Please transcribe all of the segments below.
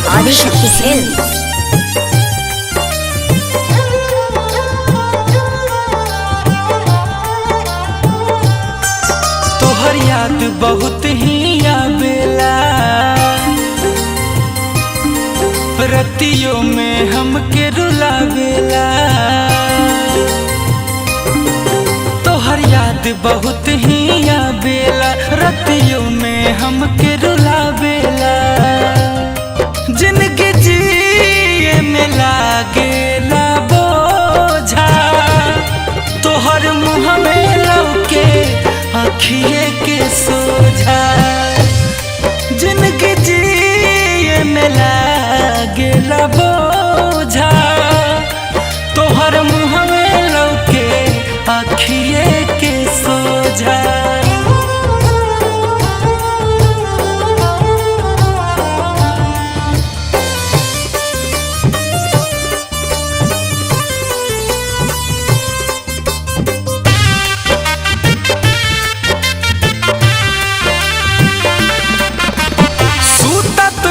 Adishakti films. तोहर याद बहुत ही आवेला, रतियों में हमके रुलावेला। तोहर याद बहुत ही आवेला, रतियों में हमके रुलावेला। जिंदगी जिए में लागेला बोझा, तोहर मुँह में लौके आँखिए के सोझा। जिंदगी जिए में लागेला बोझा, तोहर मुँह में लौके आँखिए के सोझा।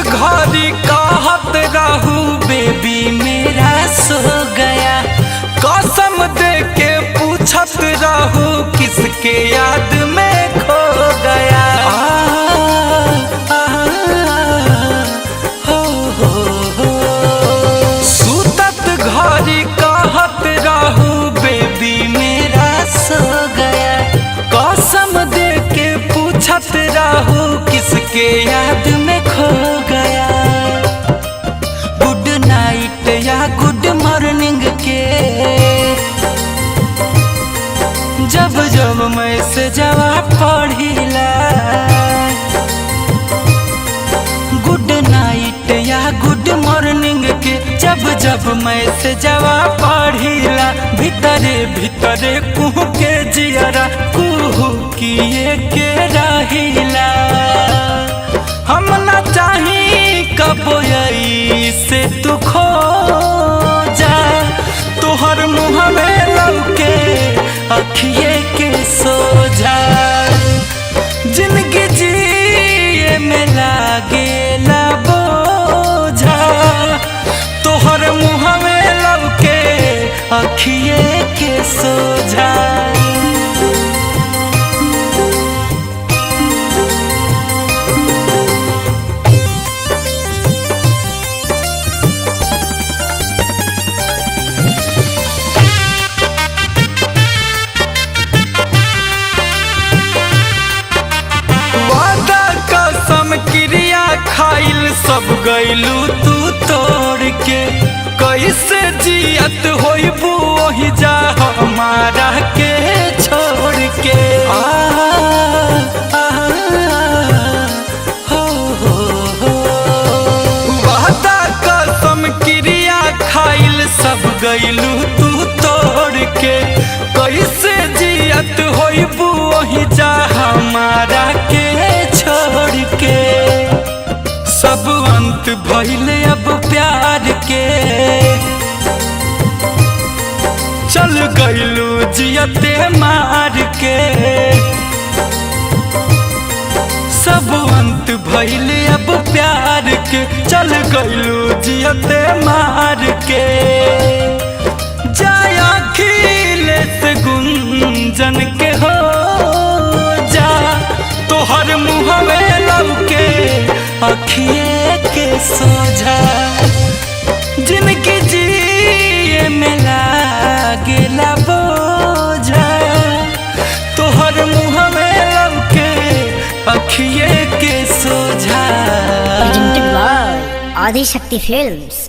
घड़ी कहत रहू बेबी मेरा सो गया, कसम दे के पूछत रहू किसके याद में खो गया। सुतत घड़ी कहत रहू बेबी मेरा सो गया, कसम दे के पूछत रहू किसके याद में खो गया। गुड नाइट या गुड मॉर्निंग के जब जब मैसेजवा पढ़िला, गुड नाइट या गुड मॉर्निंग के जब जब मैसेजवा पढ़िला। भीतरे भीतरे कुहू के जियरा कुहू किए के रहिला। हम ना चाही कब से तू खो जा, तोहर मुँह में लौके अखिए के सोझा। जिंदगी जिए में लागेला बोझा, तोहर मुँह में लौके अखिए के सोझा। क्रिया खाइल सब गइलू तू तोड़ के, कैसे जियत होइबू ओहि जा हमारा के छोड़ के। वादा कसम क्रिया खाइल सब गइलू तू तोड़ के, कैसे जियत होइबू ओहि जा हमारा के छोड़ के। सब अंत भइले अब प्यार के, चल गइलू जियते मार के। सब अंत भइले अब प्यार के, चल गइलू जियते मार के। जाय अखिलेश गुंजन के हो जा, तोहर मुँह में लौके अखिए के सोझा। जिंदगी जिए में लागेला बोझा, तोहर मुँह में लौके अखिए के सोझा। आदिशक्ति फिल्म्स।